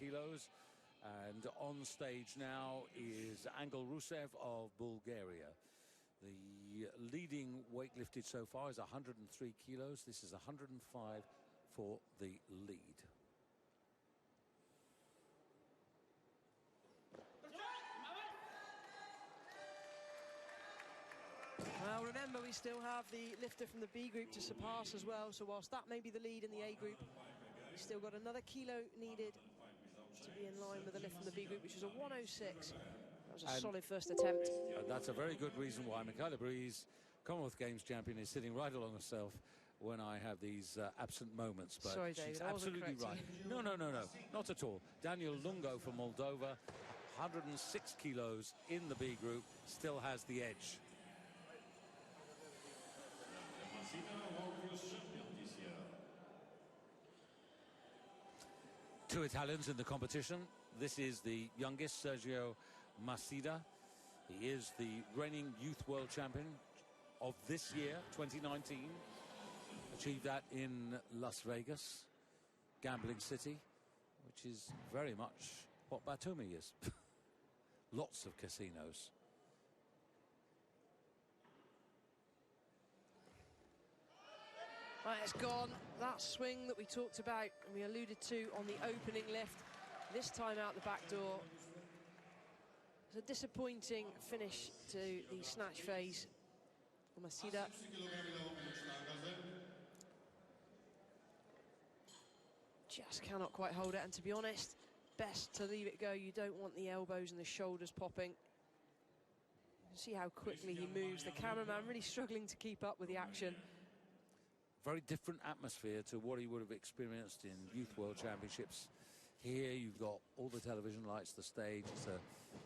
kilos. And on stage now is Angel Rusev of Bulgaria. The leading weight lifted so far is 103 kilos. This is 105 for the lead. Well, remember, we still have the lifter from the B group to surpass as well. So whilst that may be the lead in the A group, we've still got another kilo needed to be in line with the lift from the B group, which is a 106. That was a solid first attempt. That's a very good reason why Michaela Breeze, Commonwealth Games champion, is sitting right along herself when I have these absent moments. But sorry, David, she's absolutely right. No, not at all. Daniel Lungo from Moldova, 106 kilos in the B group, still has the edge. Two Italians in the competition. This is the youngest, Sergio Macida. He is the reigning youth world champion of this year, 2019. Achieved that in Las Vegas, gambling city, which is very much what Batumi is. Lots of casinos. Right, it's gone. That swing that we talked about and we alluded to on the opening lift, this time out the back door. It's a disappointing finish to the snatch phase for Macida. Just cannot quite hold it, and to be honest, best to leave it go. You don't want the elbows and the shoulders popping. You can see how quickly he moves. The cameraman really struggling to keep up with the action. Very different atmosphere to what he would have experienced in Youth World Championships. Here you've got all the television lights, the stage.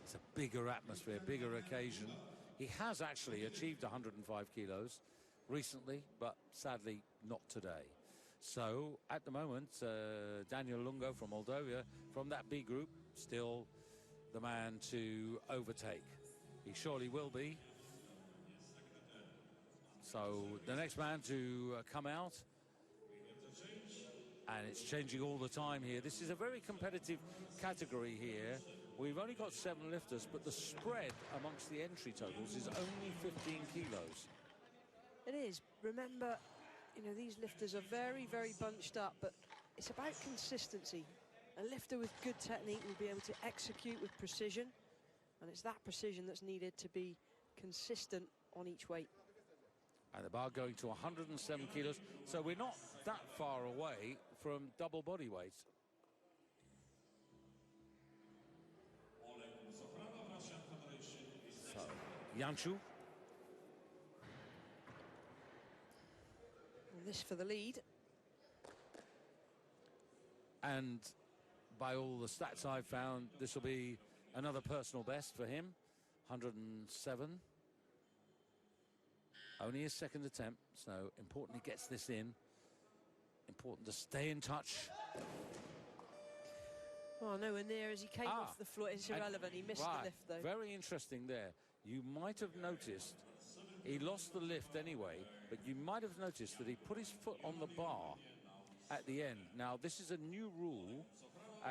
It's a bigger atmosphere, bigger occasion. He has actually achieved 105 kilos recently, but sadly not today. So at the moment, Daniel Lungo from Moldova, from that B group, still the man to overtake. He surely will be. So the next man to come out, and it's changing all the time here. This is a very competitive category here. We've only got 7 lifters, but the spread amongst the entry totals is only 15 kilos. It is. Remember, you know, these lifters are very, very bunched up, but it's about consistency. A lifter with good technique will be able to execute with precision, and it's that precision that's needed to be consistent on each weight. And the bar going to 107 kilos. So we're not that far away from double body weight. So, Yanshu. And this for the lead. And by all the stats I've found, this will be another personal best for him. 107. Only his second attempt, so important he gets this in. Important to stay in touch. Well, nowhere near as he came off the floor. It's irrelevant. He missed the lift, though. Very interesting there. You might have noticed he lost the lift anyway, but you might have noticed that he put his foot on the bar at the end. Now, this is a new rule,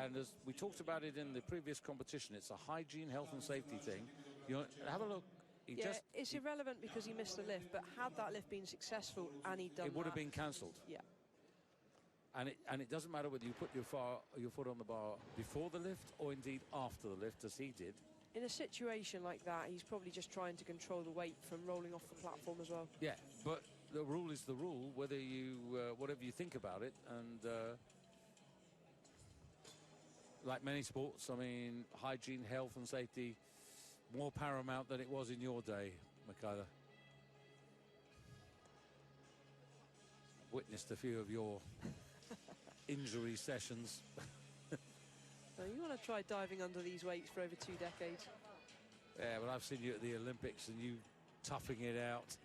and as we talked about it in the previous competition, it's a hygiene, health and safety thing. You know, have a look. It's irrelevant because he missed the lift, but had that lift been successful and he'd done it would have been cancelled. Yeah. And it doesn't matter whether you put your foot on the bar before the lift or indeed after the lift, as he did. In a situation like that, he's probably just trying to control the weight from rolling off the platform as well. Yeah, but the rule is the rule, whether you whatever you think about it. And like many sports, I mean, hygiene, health and safety, more paramount than it was in your day, Michaela. Witnessed a few of your injury sessions. So you want to try diving under these weights for over 2 decades? Yeah, but I've seen you at the Olympics and you toughing it out.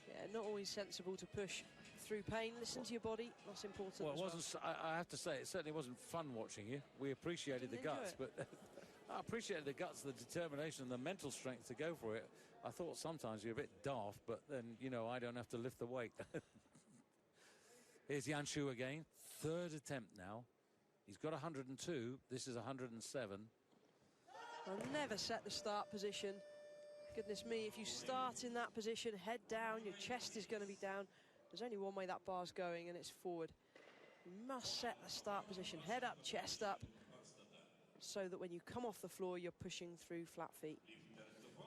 Yeah, not always sensible to push through pain. Listen to your body, that's important. Well, it wasn't. I have to say, it certainly wasn't fun watching you. We appreciated the guts, but I appreciated the guts, the determination and the mental strength to go for it. I thought sometimes you're a bit daft, but then, you know, I don't have to lift the weight. Here's Yanshu again. 3rd attempt now. He's got 102. This is 107. I'll never set the start position. Goodness me, if you start in that position, head down, your chest is going to be down. There's only one way that bar's going, and it's forward. You must set the start position, head up, chest up, so that when you come off the floor, you're pushing through flat feet.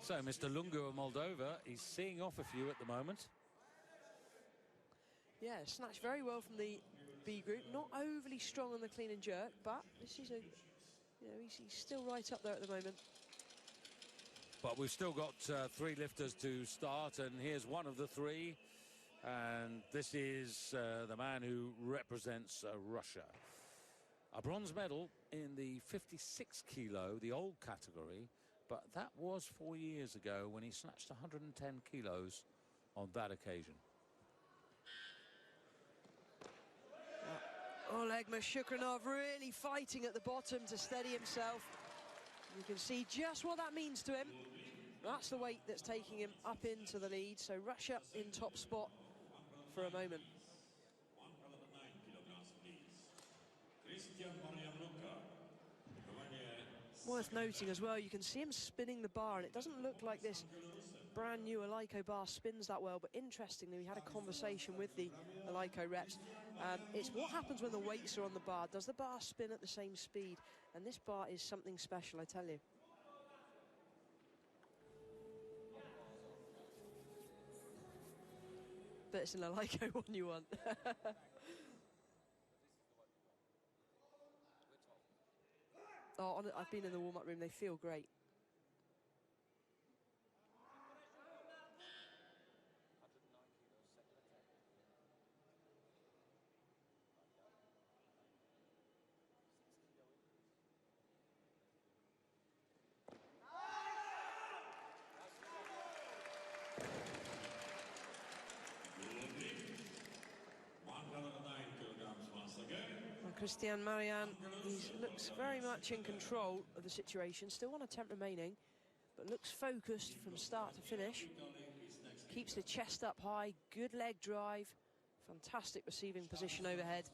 So Mr. Lungu of Moldova, he's seeing off a few at the moment. Yeah, snatched very well from the B group. Not overly strong on the clean and jerk, but this is a, you know, he's still right up there at the moment. But we've still got 3 lifters to start, and here's one of the 3. And this is the man who represents Russia. A bronze medal in the 56 kilo, the old category, but that was 4 years ago when he snatched 110 kilos on that occasion. Oleg Mashukranov really fighting at the bottom to steady himself. You can see just what that means to him. That's the weight that's taking him up into the lead. So Russia in top spot for a moment. Worth noting as well, you can see him spinning the bar, and it doesn't look like this brand new Eleiko bar spins that well, but interestingly, we had a conversation with the Eleiko reps. It's what happens when the weights are on the bar. Does the bar spin at the same speed? And this bar is something special, I tell you. But it's an Eleiko one you want. Oh, I've been in the warm-up room, they feel great. Christian Marian, he looks very much in control of the situation. Still 1 attempt remaining, but looks focused from start to finish. Keeps the chest up high, good leg drive, fantastic receiving position overhead.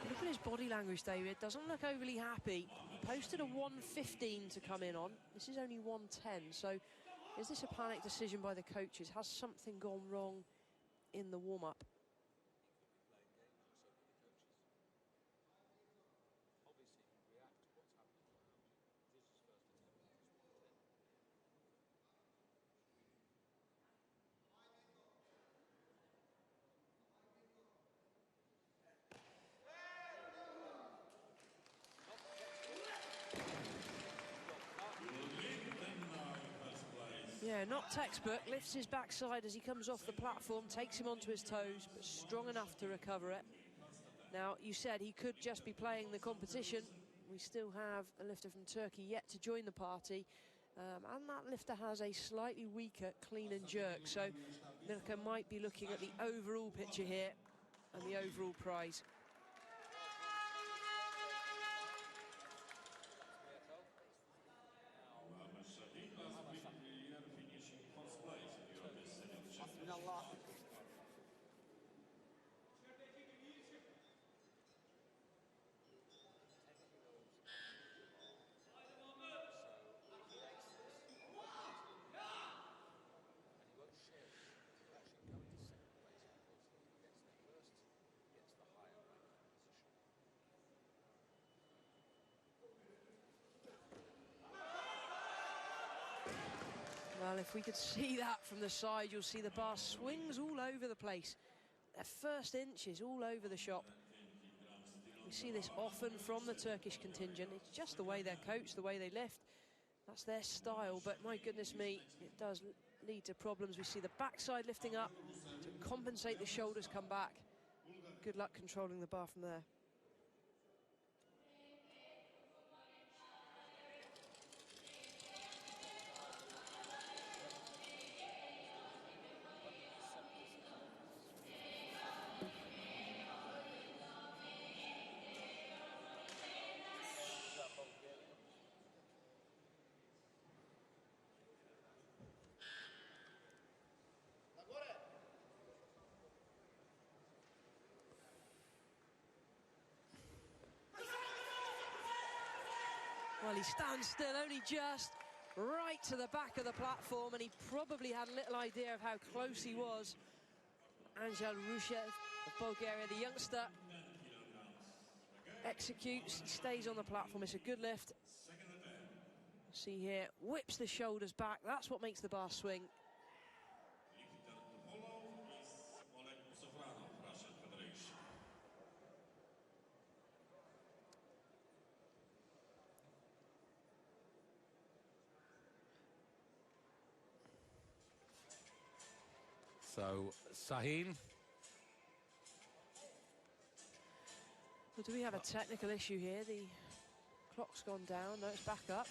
Look at his body language, David. Doesn't look overly happy. He posted a 1:15 to come in on. This is only 1:10. So is this a panic decision by the coaches? Has something gone wrong in the warm-up? Yeah, not textbook. Lifts his backside as he comes off the platform, takes him onto his toes, but strong enough to recover it. Now, you said he could just be playing the competition. We still have a lifter from Turkey yet to join the party. And that lifter has a slightly weaker clean and jerk. So Mirka might be looking at the overall picture here and the overall prize. Well, if we could see that from the side, you'll see the bar swings all over the place. Their first inch is all over the shop. We see this often from the Turkish contingent. It's just the way they're coached, the way they lift. That's their style, but my goodness me, it does lead to problems. We see the backside lifting up to compensate the shoulders come back. Good luck controlling the bar from there. Well, he stands still, only just right to the back of the platform, and he probably had little idea of how close he was. Angel Rushev of Bulgaria, the youngster, executes, he stays on the platform. It's a good lift. See here, whips the shoulders back. That's what makes the bar swing. So, Sahin. Well, do we have a technical issue here? The clock's gone down. No, it's back up.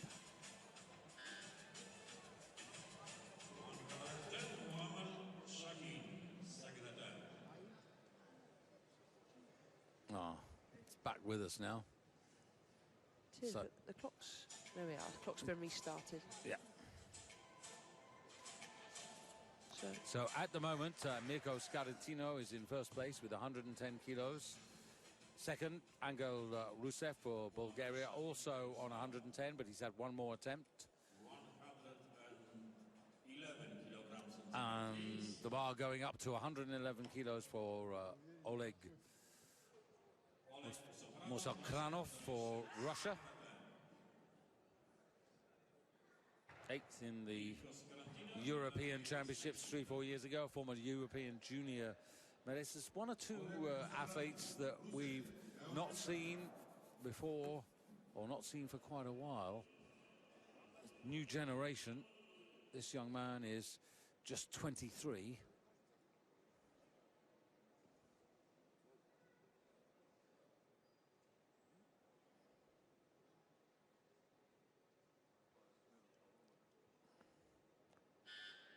Oh, it's back with us now. It is, So, but the clock's... There we are. The clock's been restarted. yeah. So at the moment, Mirko Scarantino is in first place with 110 kilos. Second, Angel Rusev for Bulgaria, also on 110, but he's had one more attempt. And the bar going up to 111 kilos for Oleg Mosokranov for Russia. Eighth in the European Championships 3-4 years ago, former European junior medalist. There's one or two athletes that we've not seen before, or not seen for quite a while. New generation. This young man is just 23.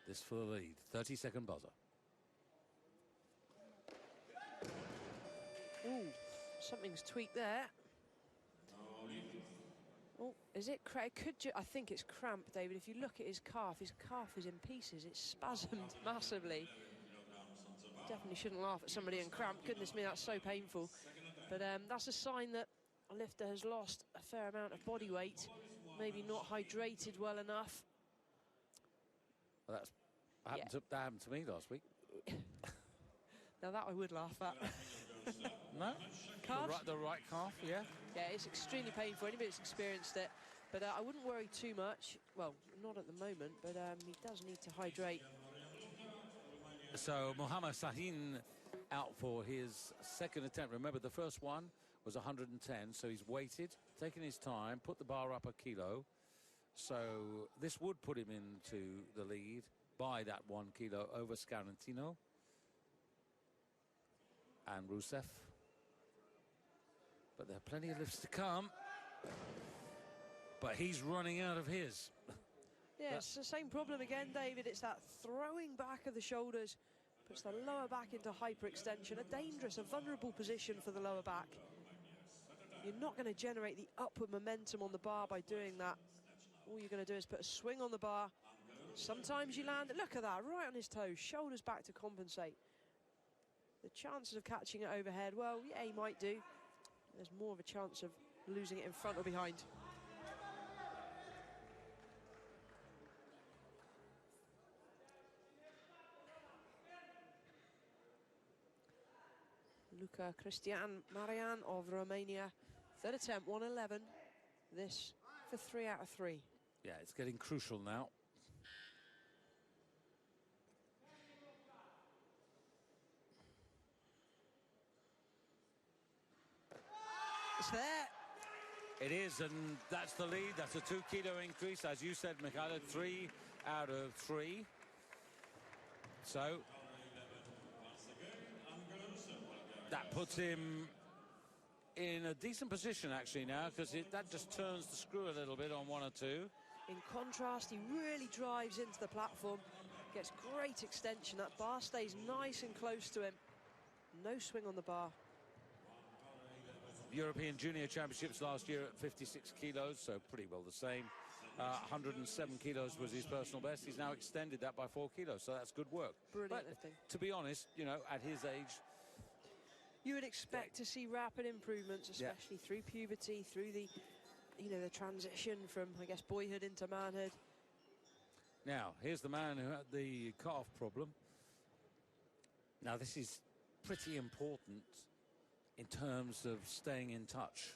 This for the lead. 30-second buzzer. Ooh, something's tweaked there. Oh, is it cramp? I think it's cramp, David. If you look at his calf is in pieces. It's spasmed massively. Definitely shouldn't laugh at somebody in cramp. Goodness me, that's so painful. But that's a sign that a lifter has lost a fair amount of body weight. Maybe not hydrated well enough. Well, that happened to me last week. Now that I would laugh at. No? Calf? The right calf, yeah. Yeah, it's extremely painful. Anybody that's experienced it. But I wouldn't worry too much. Well, not at the moment, but he does need to hydrate. So Mohamed Sahin out for his second attempt. Remember, the first one was 110, so he's waited, taken his time, put the bar up a kilo. So this would put him into the lead by that 1 kilo over Scarantino and Rusev. But there are plenty of lifts to come. But he's running out of his. Yeah, it's the same problem again, David. It's that throwing back of the shoulders. Puts the lower back into hyperextension. A dangerous, a vulnerable position for the lower back. You're not going to generate the upward momentum on the bar by doing that. All you're going to do is put a swing on the bar. Sometimes you land, look at that, right on his toes, shoulders back to compensate. The chances of catching it overhead, well, yeah, he might do. There's more of a chance of losing it in front or behind. Luca Cristian Marian of Romania. Third attempt, 111. This for 3 out of 3. Yeah, it's getting crucial now. It's there. It is, and that's the lead. That's a 2 kilo increase, as you said, Mikhailo, 3 out of 3. So that puts him in a decent position actually now, because that just turns the screw a little bit on 1 or 2. In contrast, he really drives into the platform, gets great extension. That bar stays nice and close to him. No swing on the bar. European Junior Championships last year at 56 kilos, so pretty well the same. 107 kilos was his personal best. He's now extended that by 4 kilos, so that's good work. Brilliant but lifting. To be honest, you know, at his age, you would expect to see rapid improvements, especially through puberty, through the you know, the transition from, I guess, boyhood into manhood. Now, here's the man who had the calf problem. Now, this is pretty important in terms of staying in touch.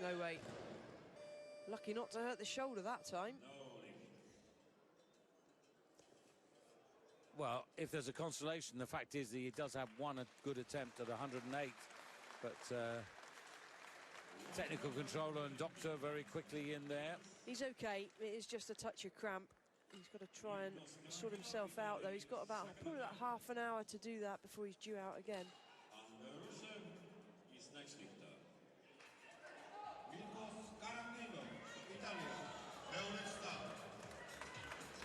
No way. Lucky not to hurt the shoulder that time. Well, if there's a consolation, the fact is that he does have one good attempt at 108. But technical controller and doctor very quickly in there. He's okay. It is just a touch of cramp. He's got to try and sort himself out, though. He's got about probably about half an hour to do that before he's due out again.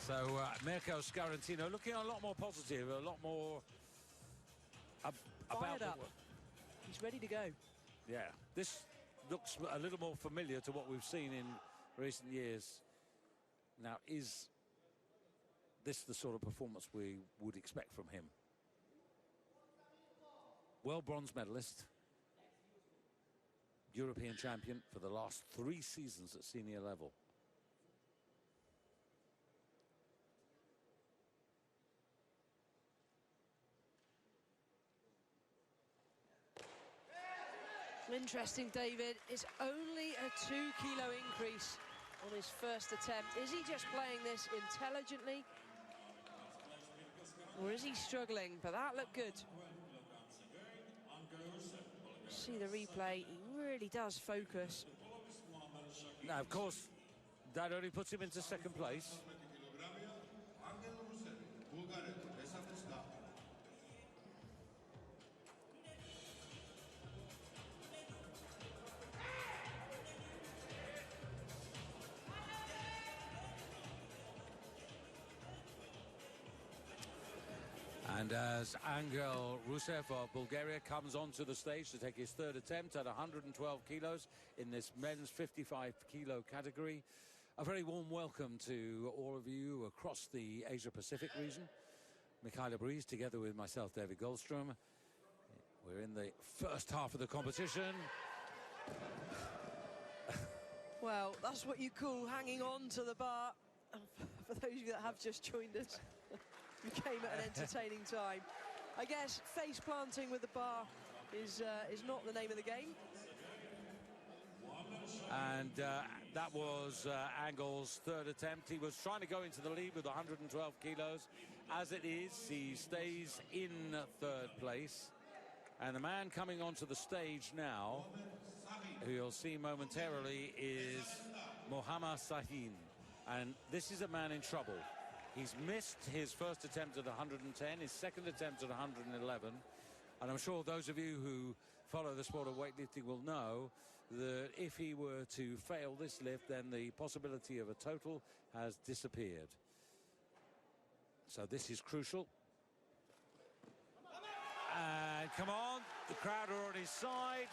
So Mirko Scarantino looking a lot more positive, a lot more Fired up. He's ready to go. Yeah, this looks a little more familiar to what we've seen in recent years. Now, is this the sort of performance we would expect from him? World bronze medalist, European champion for the last 3 seasons at senior level. Interesting, David. It's only a 2-kilo increase on his first attempt. Is he just playing this intelligently? Or is he struggling? But that looked good. See the replay. He really does focus. Now, of course, that only puts him into second place. And as Angel Rusev of Bulgaria comes onto the stage to take his 3rd attempt at 112 kilos in this men's 55-kilo category, a very warm welcome to all of you across the Asia-Pacific region. Mikhaila Breeze, together with myself, David Goldstrom. We're in the first half of the competition. Well, that's what you call hanging on to the bar. For those of you that have just joined us. We came at an entertaining time. I guess face planting with the bar is not the name of the game. And that was Angel's 3rd attempt. He was trying to go into the lead with 112 kilos. As it is, he stays in 3rd place. And the man coming onto the stage now, who you'll see momentarily, is Mohammad Sahin. And this is a man in trouble. He's missed his first attempt at 110, his second attempt at 111. And I'm sure those of you who follow the sport of weightlifting will know that if he were to fail this lift, then the possibility of a total has disappeared. So this is crucial. And come on, the crowd are on his side.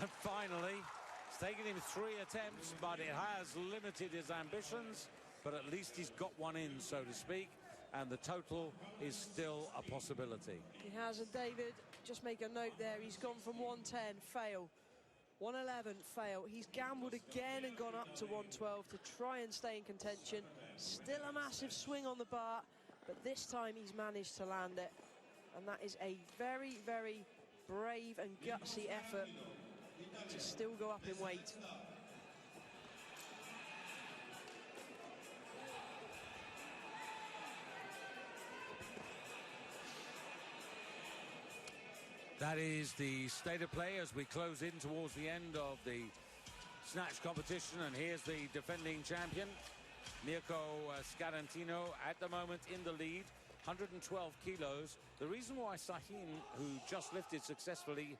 And finally, it's taken him 3 attempts, but it has limited his ambitions. But at least he's got one in, so to speak, and the total is still a possibility. He has, and David, just make a note there, he's gone from 110, fail, 111, fail. He's gambled again and gone up to 112 to try and stay in contention. Still a massive swing on the bar, but this time he's managed to land it. And that is a very, very brave and gutsy effort to still go up in weight. That is the state of play as we close in towards the end of the snatch competition. And here's the defending champion, Mirko Scarantino, at the moment in the lead, 112 kilos. The reason why Sahin, who just lifted successfully,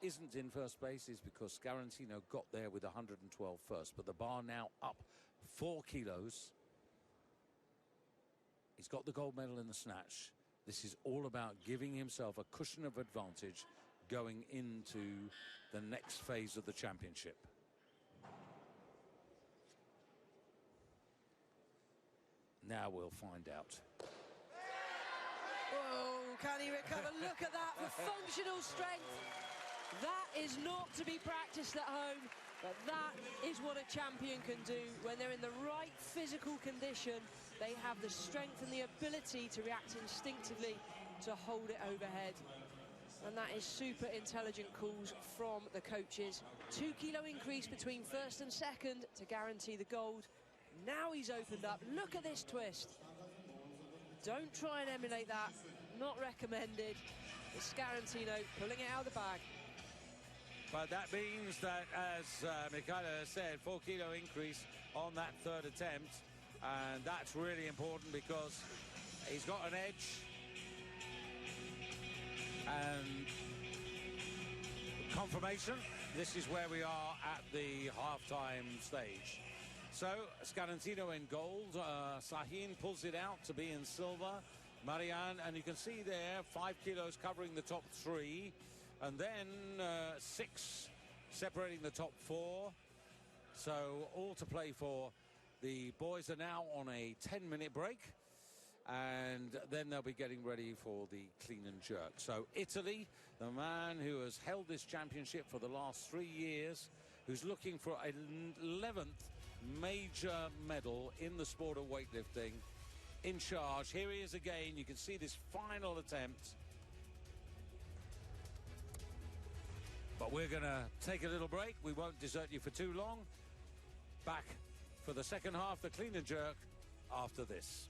isn't in first place is because Scarantino got there with 112 first. But the bar now up 4 kilos. He's got the gold medal in the snatch. This is all about giving himself a cushion of advantage going into the next phase of the championship. Now we'll find out. Oh, can he recover? Look at that for functional strength. That is not to be practiced at home, but that is what a champion can do. When they're in the right physical condition, they have the strength and the ability to react instinctively to hold it overhead. And that is super intelligent calls from the coaches. 2 kilo increase between first and second to guarantee the gold. Now he's opened up. Look at this twist. Don't try and emulate that. Not recommended. It's Scarantino pulling it out of the bag. But that means that, as Michaela said, 4 kilo increase on that third attempt. And that's really important because he's got an edge. And confirmation, this is where we are at the half-time stage. So, Scarantino in gold, Sahin pulls it out to be in silver, Marianne, and you can see there 5 kilos covering the top 3, and then 6 separating the top 4. So all to play for. The boys are now on a 10-minute break, and then they'll be getting ready for the clean and jerk. So Italy, the man who has held this championship for the last 3 years, who's looking for an 11th major medal in the sport of weightlifting, in charge. Here he is again. You can see this final attempt. But we're going to take a little break. We won't desert you for too long. Back for the second half, the clean and jerk, after this.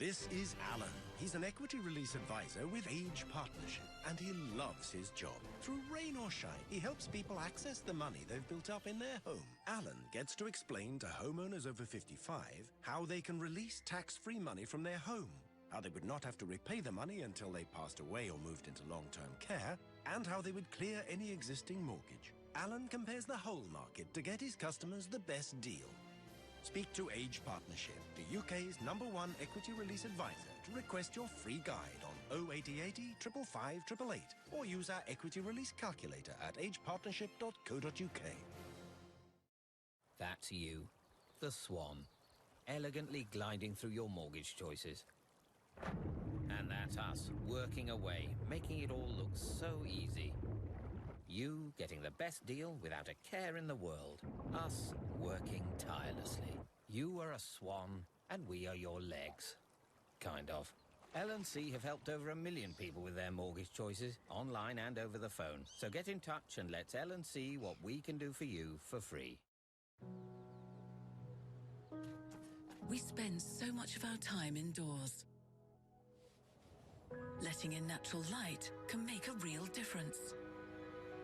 This is Alan. He's an equity release advisor with Age Partnership, and he loves his job. Through rain or shine, he helps people access the money they've built up in their home. Alan gets to explain to homeowners over 55 how they can release tax-free money from their home, how they would not have to repay the money until they passed away or moved into long-term care, and how they would clear any existing mortgage. Alan compares the whole market to get his customers the best deal. Speak to Age Partnership, the UK's #1 equity release advisor, to request your free guide on 08080 555 888, or use our equity release calculator at agepartnership.co.uk. That's you, the Swan, elegantly gliding through your mortgage choices. And that's us, working away, making it all look so easy. You getting the best deal without a care in the world. Us working tirelessly. You are a swan, and we are your legs. Kind of. L&C have helped over 1 million people with their mortgage choices, online and over the phone. So get in touch and let's L&C what we can do for you for free. We spend so much of our time indoors. Letting in natural light can make a real difference.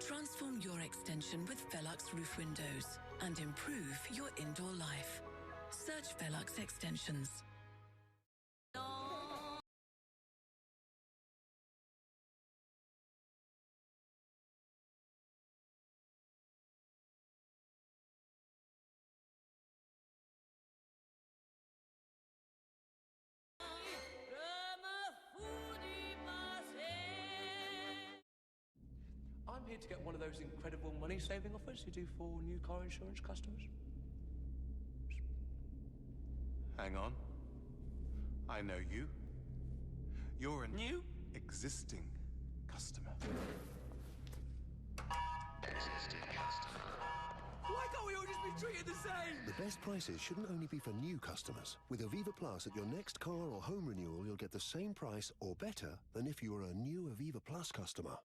Transform your extension with Velux roof windows and improve your indoor life. Search Velux Extensions. I'm here to get one of those incredible money-saving offers you do for new car insurance customers. Hang on. I know you. You're a New? existing customer. Why can't we all just be treated the same? The best prices shouldn't only be for new customers. With Aviva Plus, at your next car or home renewal, you'll get the same price or better than if you were a new Aviva Plus customer.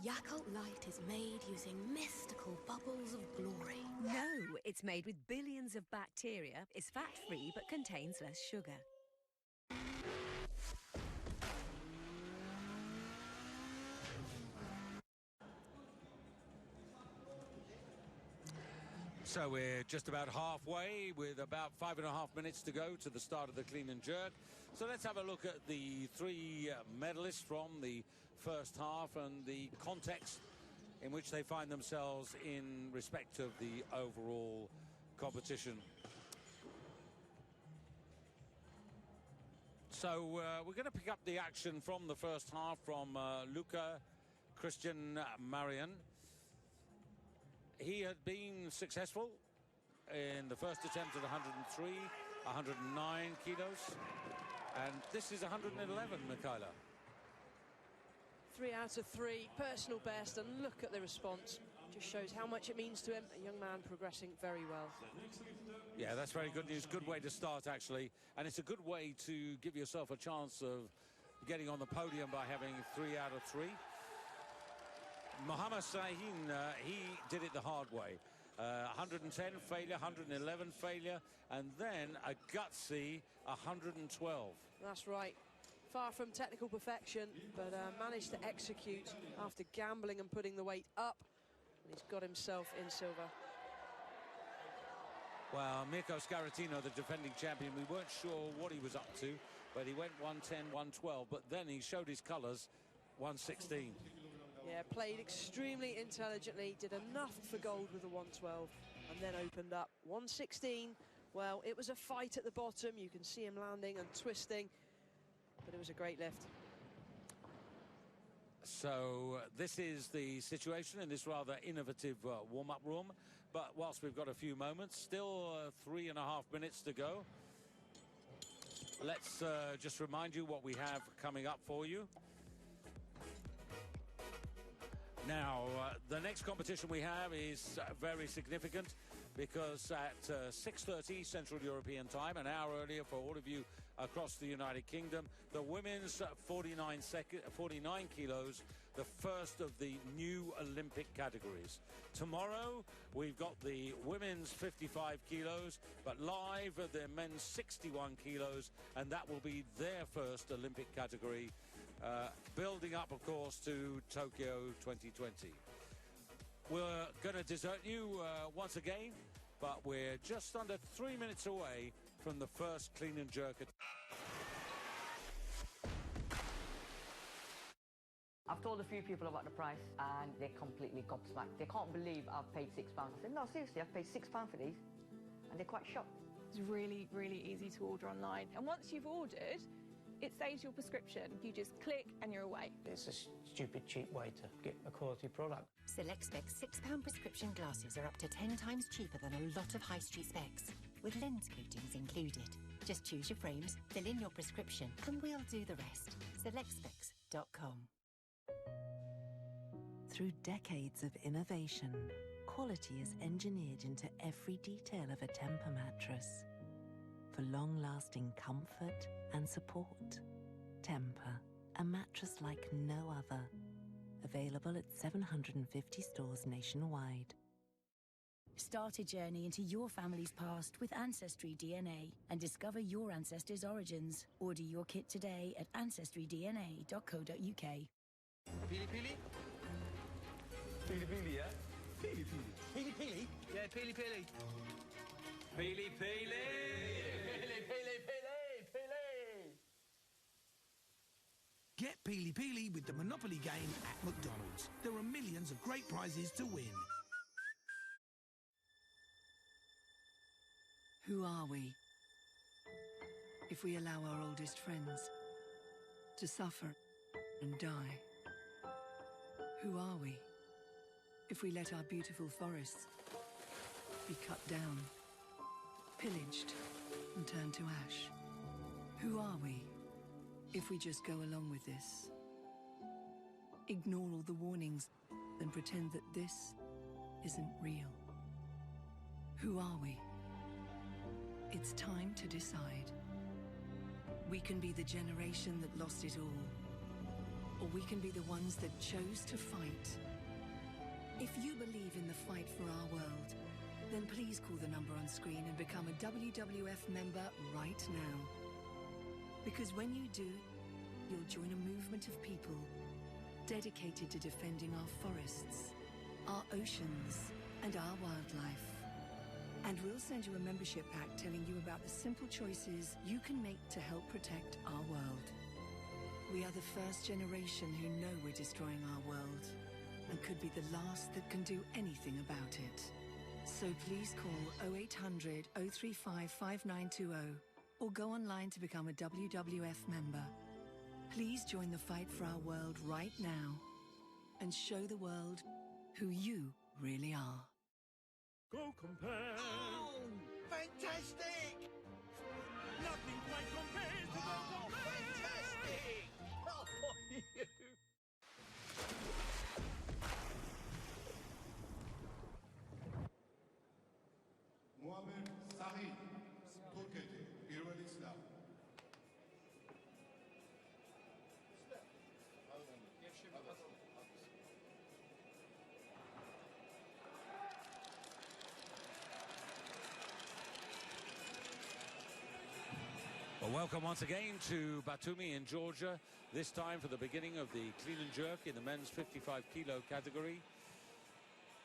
Yakult Light is made using mystical bubbles of glory. No, it's made with billions of bacteria, is fat-free but contains less sugar. So we're just about halfway with about 5.5 minutes to go to the start of the clean and jerk. So let's have a look at the three medalists from the first half and the context in which they find themselves in respect of the overall competition. So we're going to pick up the action from the first half from Luca Christian Marian. He had been successful in the first attempt at 103, 109 kilos, and this is 111, Michaela. 3 out of 3, personal best, and look at the response. Just shows how much it means to him. A young man progressing very well. Yeah, that's very good news. Good way to start, actually, and it's a good way to give yourself a chance of getting on the podium by having 3 out of 3. Mohammed Sahin, he did it the hard way. 110 failure, 111 failure, and then a gutsy 112. That's right. Far from technical perfection, but managed to execute after gambling and putting the weight up. And he's got himself in silver. Well, Mirko Scaratino, the defending champion, we weren't sure what he was up to, but he went 110, 112, but then he showed his colours, 116. Yeah, played extremely intelligently, did enough for gold with the 112, and then opened up 116. Well, it was a fight at the bottom. You can see him landing and twisting, but it was a great lift. So this is the situation in this rather innovative warm-up room. But whilst we've got a few moments, still 3.5 minutes to go. Let's just remind you what we have coming up for you. Now, the next competition we have is very significant because at 6:30 Central European time, an hour earlier for all of you across the United Kingdom, the women's 49 kilos, the first of the new Olympic categories. Tomorrow, we've got the women's 55 kilos, but live at the men's 61 kilos, and that will be their first Olympic category. Building up, of course, to Tokyo 2020. We're going to desert you once again, but we're just under 3 minutes away from the first clean and jerk. I've told a few people about the price and they're completely gobsmacked. They can't believe I've paid £6. I said, no, seriously, I've paid £6 for these. And they're quite shocked. It's really, really easy to order online. And once you've ordered, it saves your prescription. You just click and you're away. It's a stupid cheap way to get a quality product. Select Specs £6 prescription glasses are up to 10 times cheaper than a lot of high street specs, with lens coatings included. Just choose your frames, fill in your prescription, and we'll do the rest. SelectSpecs.com. Through decades of innovation, quality is engineered into every detail of a Tempur mattress. For long-lasting comfort and support. Tempur, a mattress like no other. Available at 750 stores nationwide. Start a journey into your family's past with Ancestry DNA and discover your ancestors' origins. Order your kit today at ancestrydna.co.uk. Peely peely? Peely peely, yeah? Peely peely. Peely peely? Yeah, peely peely. Peely peely! Peely peely peely peely! Get Peely Peely with the Monopoly game at McDonald's. There are millions of great prizes to win. Who are we if we allow our oldest friends to suffer and die? Who are we if we let our beautiful forests be cut down, pillaged and turned to ash? Who are we if we just go along with this? Ignore all the warnings and pretend that this isn't real. Who are we? It's time to decide. We can be the generation that lost it all, or we can be the ones that chose to fight. If you believe in the fight for our world, then please call the number on screen and become a WWF member right now. Because when you do, you'll join a movement of people dedicated to defending our forests, our oceans, and our wildlife. And we'll send you a membership pack telling you about the simple choices you can make to help protect our world. We are the first generation who know we're destroying our world and could be the last that can do anything about it. So please call 0800 035 5920 or go online to become a WWF member. Please join the fight for our world right now and show the world who you really are. Go compare! Oh, fantastic! Nothing quite compares to Go Compare! Fantastic! Oh, you. Muhammad Sahid, Turkey, Irwin Islam. Well, welcome once again to Batumi in Georgia, this time for the beginning of the clean and jerk in the men's 55 kilo category.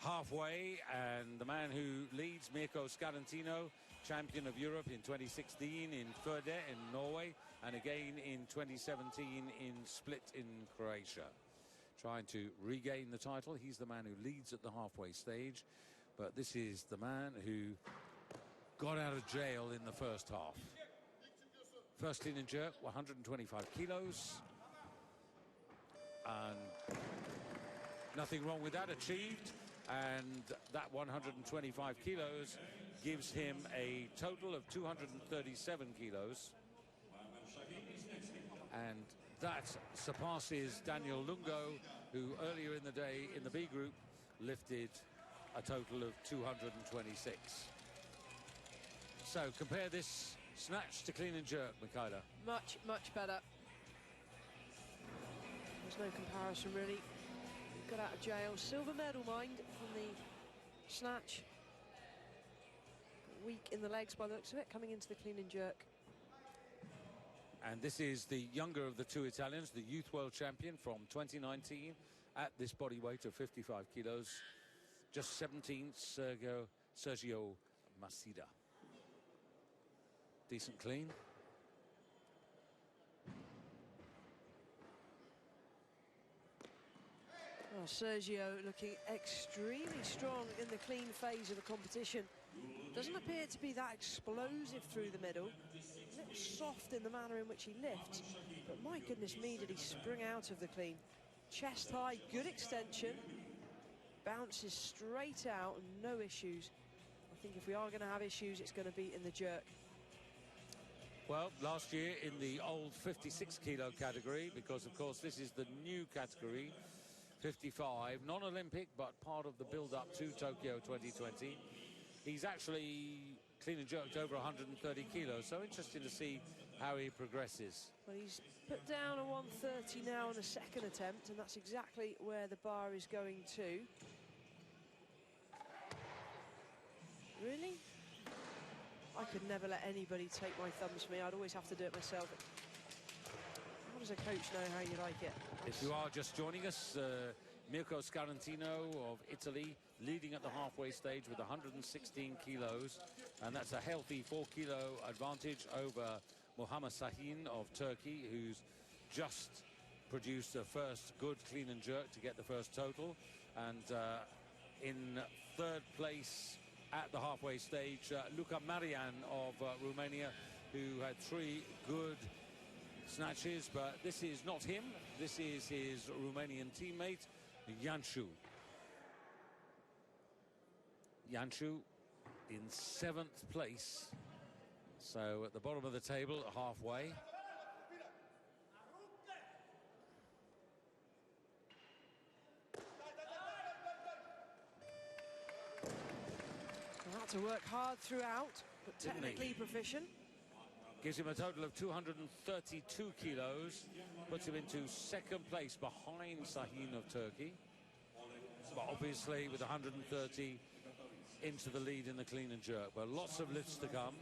Halfway, and the man who leads, Mirko Scarantino, champion of Europe in 2016 in Førde in Norway, and again in 2017 in Split in Croatia. Trying to regain the title. He's the man who leads at the halfway stage, but this is the man who got out of jail in the first half. First clean and jerk, 125 kilos. And nothing wrong with that, achieved. And that 125 kilos gives him a total of 237 kilos. And that surpasses Daniel Lungo, who earlier in the day in the B group lifted a total of 226. So compare this snatch to clean and jerk, Michaela. Much, much better. There's no comparison, really. Got out of jail. Silver medal, mind, from the snatch. Weak in the legs by the looks of it, coming into the clean and jerk. And this is the younger of the two Italians, the youth world champion from 2019 at this body weight of 55 kilos. Just 17th, Sergio Masida. Decent clean. Oh, Sergio looking extremely strong in the clean phase of the competition. Doesn't appear to be that explosive through the middle. A little soft in the manner in which he lifts. But my goodness me, did he spring out of the clean. Chest high, good extension. Bounces straight out and no issues. I think if we are going to have issues, it's going to be in the jerk. Well, last year in the old 56 kilo category, because of course this is the new category, 55, non-Olympic, but part of the build-up to Tokyo 2020. He's actually clean and jerked over 130 kilos, so interesting to see how he progresses. Well, he's put down a 130 now on a second attempt, and that's exactly where the bar is going to. Really? I could never let anybody take my thumbs from me. I'd always have to do it myself. How does a coach know how you like it? If you are just joining us, Mirko Scarantino of Italy leading at the halfway stage with 116 kilos, and that's a healthy 4-kilo advantage over Muhammad Sahin of Turkey, who's just produced a first good clean and jerk to get the first total, and in third place at the halfway stage, Luca Marian of Romania, who had 3 good snatches, but this is not him. This is his Romanian teammate, Yanshu. Yanshu in 7th place, so at the bottom of the table, halfway. Had to work hard throughout, but technically proficient. Gives him a total of 232 kilos, puts him into 2nd place behind Sahin of Turkey, but obviously with 130 into the lead in the clean and jerk. But lots of lifts to come.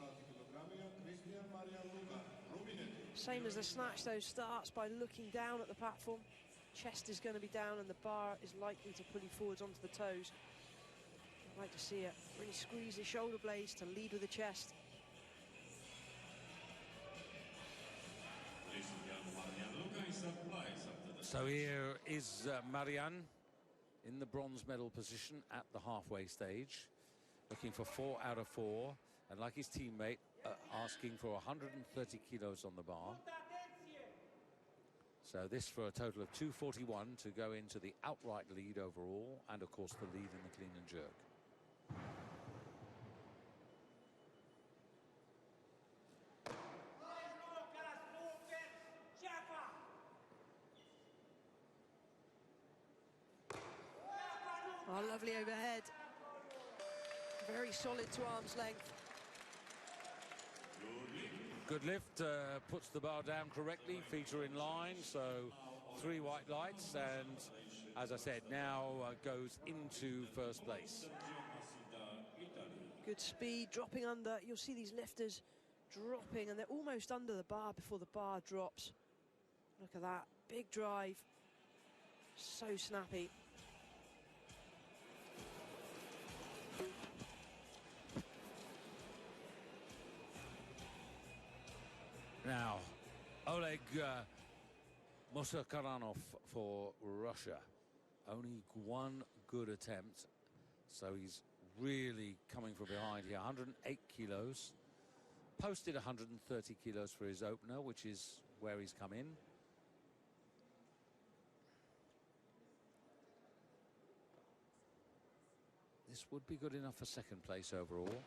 Same as the snatch, though, starts by looking down at the platform. Chest is going to be down and the bar is likely to pull you forwards onto the toes. I'd like to see it really squeeze the shoulder blades to lead with the chest. So here is Marianne in the bronze medal position at the halfway stage, looking for 4 out of 4, and like his teammate, asking for 130 kilos on the bar. So this for a total of 241 to go into the outright lead overall, and of course the lead in the clean and jerk. Oh, lovely overhead. Very solid to arm's length. Good lift, puts the bar down correctly, feet are in line, so 3 white lights, and as I said, now goes into first place. Good speed, dropping under. You'll see these lifters dropping, and they're almost under the bar before the bar drops. Look at that, big drive, so snappy. Now, Oleg Mosakaranov for Russia. Only one good attempt, so he's really coming from behind here. 108 kilos. Posted 130 kilos for his opener, which is where he's come in. This would be good enough for second place overall.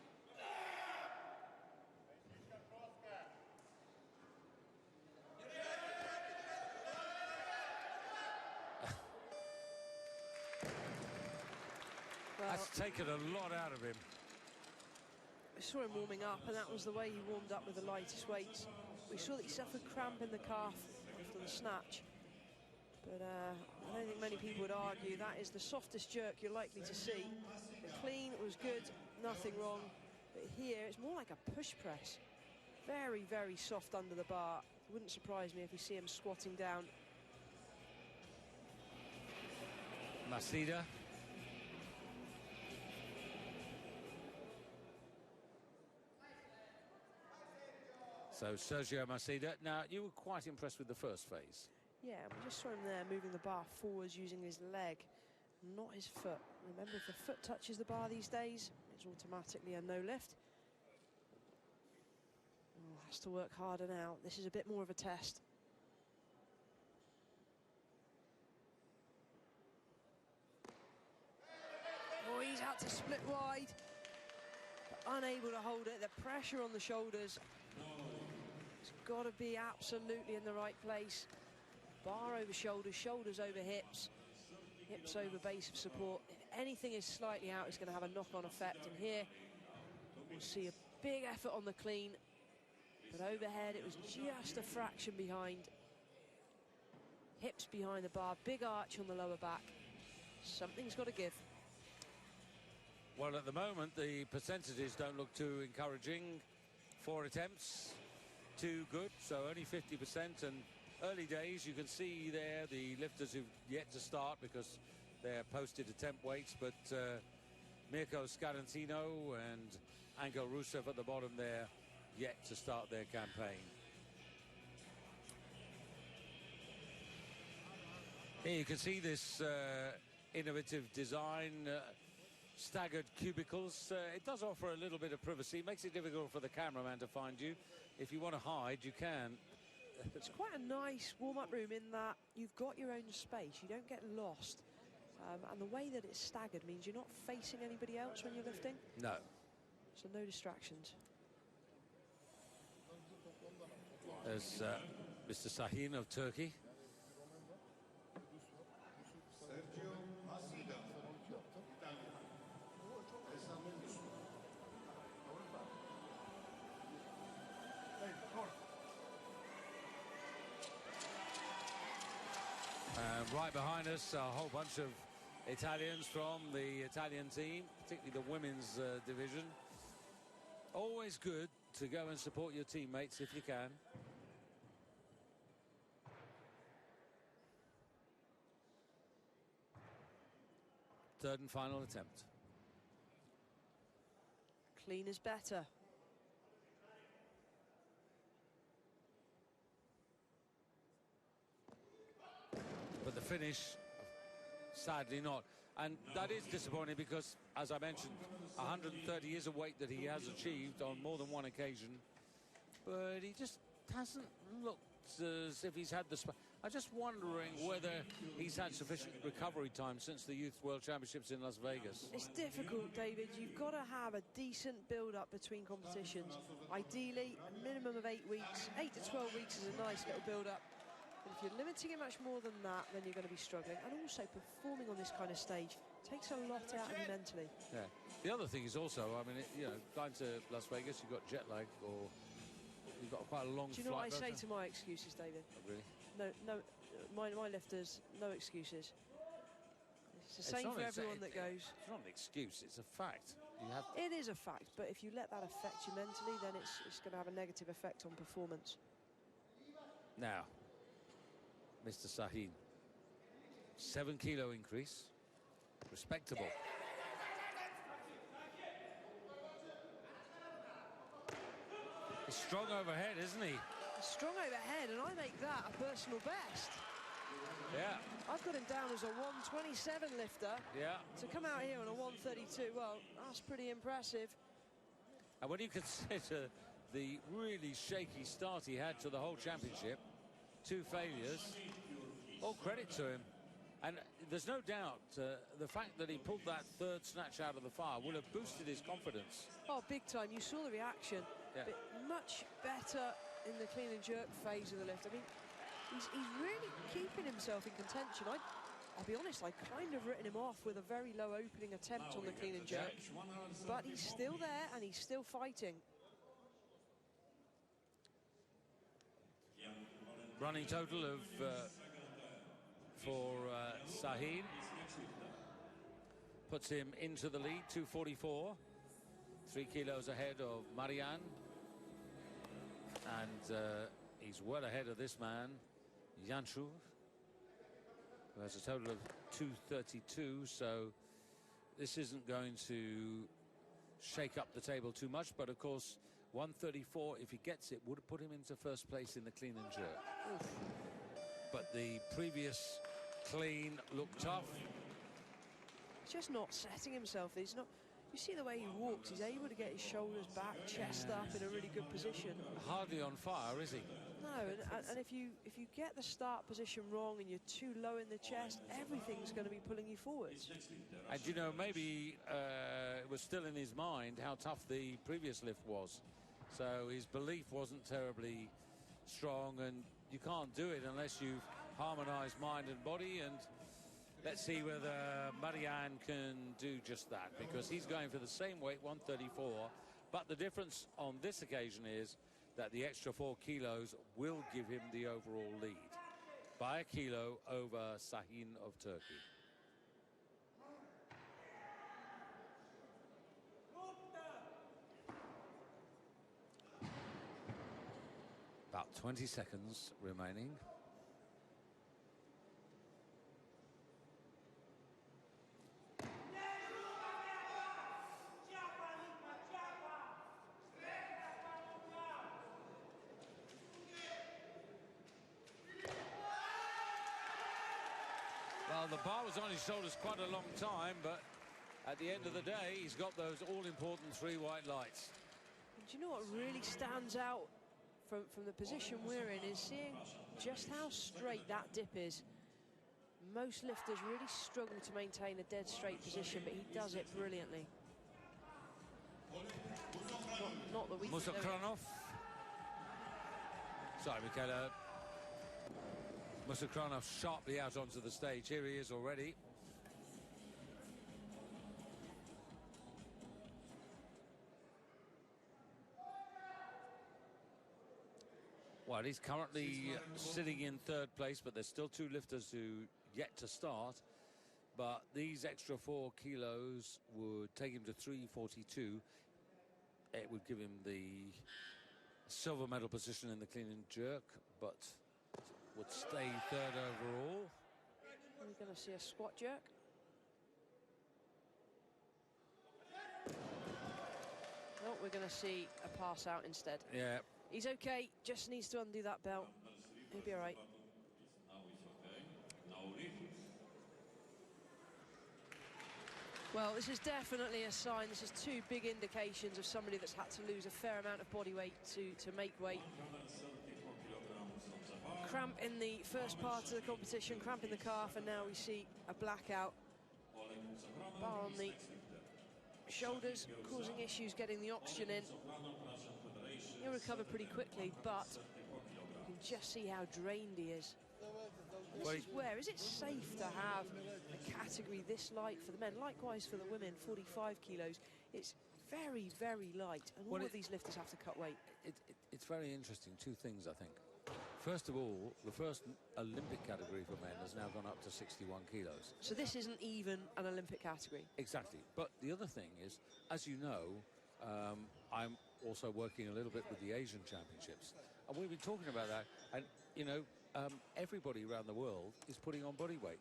That's taken a lot out of him. We saw him warming up, and that was the way he warmed up with the lightest weights. We saw that he suffered cramp in the calf after the snatch. But I don't think many people would argue that is the softest jerk you're likely to see. The clean was good, nothing wrong. But here, it's more like a push press. Very, very soft under the bar. It wouldn't surprise me if we see him squatting down. Masida. So Sergio Masida. Now, you were quite impressed with the first phase. Yeah, we just saw him there moving the bar forwards using his leg, not his foot. Remember, if the foot touches the bar these days, it's automatically a no lift. Oh, has to work harder now. This is a bit more of a test. Oh, he's out to split wide, but unable to hold it. The pressure on the shoulders. It's got to be absolutely in the right place. Bar over shoulders, shoulders over hips, hips over base of support. If anything is slightly out, it's going to have a knock-on effect. And here, we'll see a big effort on the clean. But overhead, it was just a fraction behind. Hips behind the bar, big arch on the lower back. Something's got to give. Well, at the moment, the percentages don't look too encouraging. 4 attempts, 2 good, so only 50%. And early days, you can see there the lifters who've yet to start because they're posted attempt weights, but Mirko Scarantino and Angel Rusev at the bottom there, yet to start their campaign. Here you can see this innovative design, staggered cubicles. It does offer a little bit of privacy. It makes it difficult for the cameraman to find you. If you want to hide, you can. It's quite a nice warm-up room in that you've got your own space. You don't get lost. And the way that it's staggered means you're not facing anybody else when you're lifting. No. So no distractions. There's Mr. Sahin of Turkey. Sergio Masida, Italia. Right behind us, a whole bunch of Italians from the Italian team, particularly the women's division. Always good to go and support your teammates if you can. Third and final attempt. clean is better. But the finish, sadly not. And that is disappointing because, as I mentioned, 130 is a weight that he has achieved on more than one occasion. But he just hasn't looked as if he's had the... I'm just wondering whether he's had sufficient recovery time since the Youth World Championships in Las Vegas. It's difficult, David. You've got to have a decent build-up between competitions. Ideally, a minimum of 8 weeks. 8 to 12 weeks is a nice little build-up. And if you're limiting it much more than that, then you're going to be struggling. And also, performing on this kind of stage takes a lot out of you mentally. Yeah. The other thing is also, I mean, going to Las Vegas, you've got jet lag, or you've got quite a long flight. Do you know what I say to my excuses, David? Oh, really? No, my lifters, no excuses. It's the same for everyone that goes. It's not an excuse, it's a fact. It is a fact, but if you let that affect you mentally, then it's going to have a negative effect on performance. Now, Mr. Sahin, 7 kilo increase, respectable. He's strong overhead, isn't he? Strong overhead, and I make that a personal best. Yeah. I've got him down as a 127 lifter. Yeah. To come out here on a 132, well, that's pretty impressive. And when you consider the really shaky start he had to the whole championship, 2 failures, all credit to him. And there's no doubt the fact that he pulled that 3rd snatch out of the fire will have boosted his confidence. Oh, big time. You saw the reaction. Yeah. But much better in the clean and jerk phase of the lift. I mean, he's really keeping himself in contention. I'll be honest, I kind of written him off with a very low opening attempt on the clean and jerk. But he's still there and he's still fighting. Running total of for Sahin puts him into the lead, 244, 3 kilos ahead of Marianne, and he's well ahead of this man, Yanshu, who has a total of 232. So this isn't going to shake up the table too much, but of course 134, if he gets it, would have put him into 1st place in the clean and jerk. Oof. But the previous clean looked tough. He's just not setting himself. He's not. You see the way he walks. He's able to get his shoulders back, chest up in a really good position. Hardly on fire, is he? No, and if you get the start position wrong and you're too low in the chest, everything's going to be pulling you forwards. And you know, maybe it was still in his mind how tough the previous lift was. So his belief wasn't terribly strong, and you can't do it unless you've harmonized mind and body. And let's see whether Marianne can do just that, because he's going for the same weight, 134. But the difference on this occasion is that the extra 4 kilos will give him the overall lead by 1 kilo over Sahin of Turkey. About 20 seconds remaining. Well, the bar was on his shoulders quite a long time, but at the end of the day, he's got those all-important 3 white lights. And do you know what really stands out from the position we're in is seeing just how straight that dip is. Most lifters really struggle to maintain a dead straight position, but he does it brilliantly. Not the weak. Musa Kronov. Sorry, Michaela. Musa Kronov sharply out onto the stage. Here he is already. Well, he's currently sitting in 3rd place, but there's still 2 lifters who yet to start. But these extra 4 kilos would take him to 342. It would give him the silver medal position in the clean and jerk, but would stay 3rd overall. We're going to see a squat jerk. Oh, we're going to see a pass out instead. Yeah. He's okay, just needs to undo that belt. He'll be all right. Well, this is definitely a sign. This is two big indications of somebody that's had to lose a fair amount of body weight to make weight. Cramp in the first part of the competition, cramp in the calf, and now we see a blackout. Bar on the shoulders, causing issues getting the oxygen in. He'll recover pretty quickly, but you can just see how drained he is. This is where, is it safe to have a category this light for the men? Likewise for the women, 45 kilos. It's very, very light, and all of these lifters have to cut weight. It's very interesting, two things, I think. First of all, the first Olympic category for men has now gone up to 61 kilos. So this isn't even an Olympic category. Exactly. But the other thing is, as you know, I'm also working a little bit with the Asian Championships. And we've been talking about that. And, you know, everybody around the world is putting on body weight,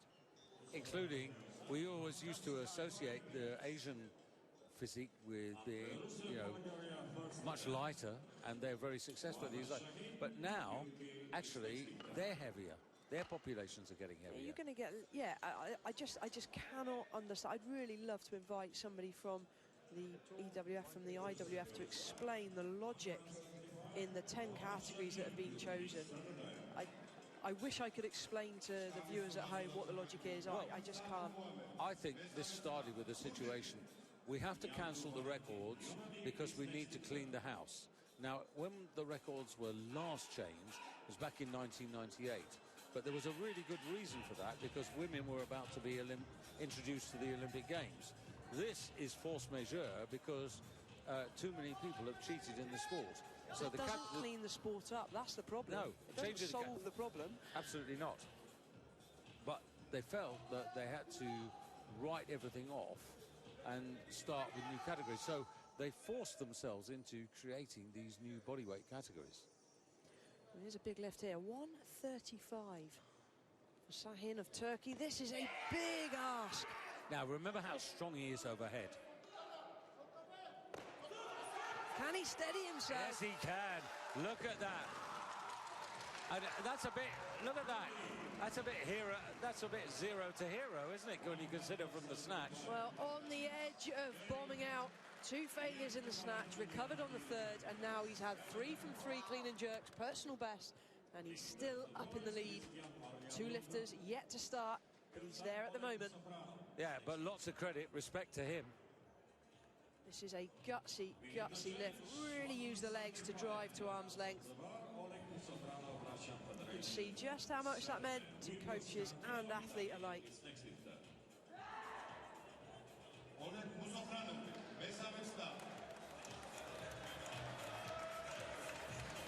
including, we always used to associate the Asian physique with being, you know, much lighter, and they're very successful at these. But now, actually, they're heavier. Their populations are getting heavier. You're going to get, yeah, I just cannot understand. I'd really love to invite somebody from the EWF, from the IWF, to explain the logic in the 10 categories that have been chosen. I wish I could explain to the viewers at home what the logic is. I just can't. I think this started with a situation. We have to cancel the records because we need to clean the house. Now, when the records were last changed, it was back in 1998. But there was a really good reason for that, because women were about to be introduced to the Olympic Games. This is force majeure because too many people have cheated in the sport. So it doesn't clean the sport up, that's the problem. No, it doesn't solve the problem. Absolutely not. But they felt that they had to write everything off and start with new categories. So they forced themselves into creating these new bodyweight categories. Well, here's a big lift here, 135 for Sahin of Turkey. This is a big ask. Now, remember how strong he is overhead. Can he steady himself? Yes, he can. Look at that. And that's a bit, look at that. That's a bit hero, that's a bit zero to hero, isn't it, when you consider from the snatch? Well, on the edge of bombing out, 2 failures in the snatch, recovered on the third, and now he's had 3 from 3 clean and jerks, personal best, and he's still up in the lead. 2 lifters yet to start, but he's there at the moment. Yeah, but lots of credit, respect to him. This is a gutsy, gutsy lift. Really use the legs to drive to arm's length. You can see just how much that meant to coaches and athlete alike.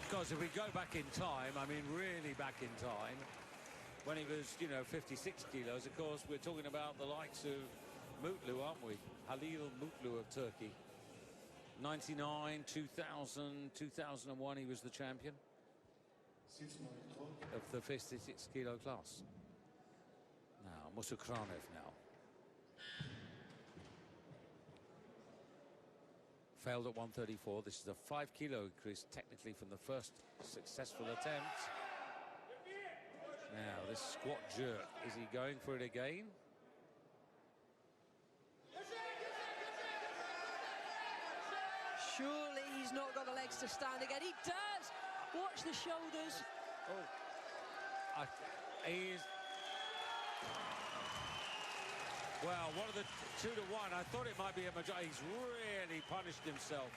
Because if we go back in time, I mean really back in time, when he was, you know, 56 kilos, of course, we're talking about the likes of Mutlu, aren't we? Halil Mutlu of Turkey. 99, 2000, 2001, he was the champion of the 56 kilo class. Now, Musukranov now. Failed at 134. This is a 5 kilo increase technically from the first successful attempt. Now, this squat jerk, is he going for it again? Surely he's not got the legs to stand again. He does! Watch the shoulders. Oh. He is... Well, one of the 2 to 1. I thought it might be a majority. He's really punished himself.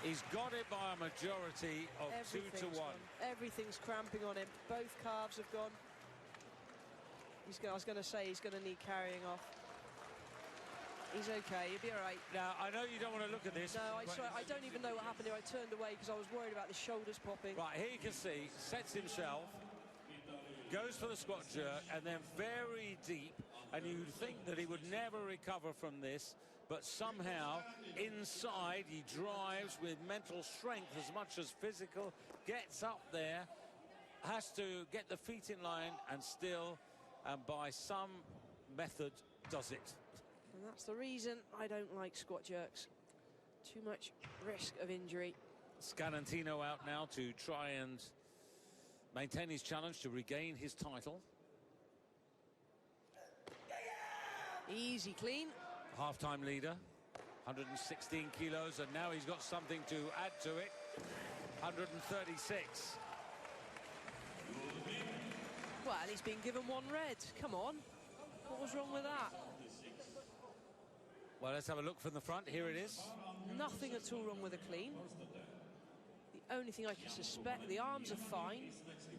He's got it by a majority of 2 to 1. Everything's cramping on him. Both calves have gone. I was going to say he's going to need carrying off. He's okay, he'll be all right. Now, I know you don't want to look at this. No, I swear, I don't even know what happened here. I turned away because I was worried about the shoulders popping. Right, here you can see, sets himself, goes for the squat jerk, and then very deep, and you'd think that he would never recover from this, but somehow, inside, he drives with mental strength as much as physical, gets up there, has to get the feet in line, and still, and by some method, does it. And that's the reason I don't like squat jerks. Too much risk of injury. Scarantino out now to try and maintain his challenge to regain his title. Easy clean. Half-time leader, 116 kilos, and now he's got something to add to it. 136. Well, he's been given one red. Come on. What was wrong with that? Well, let's have a look from the front. Here it is. Nothing at all wrong with a clean. The only thing I can suspect, the arms are fine.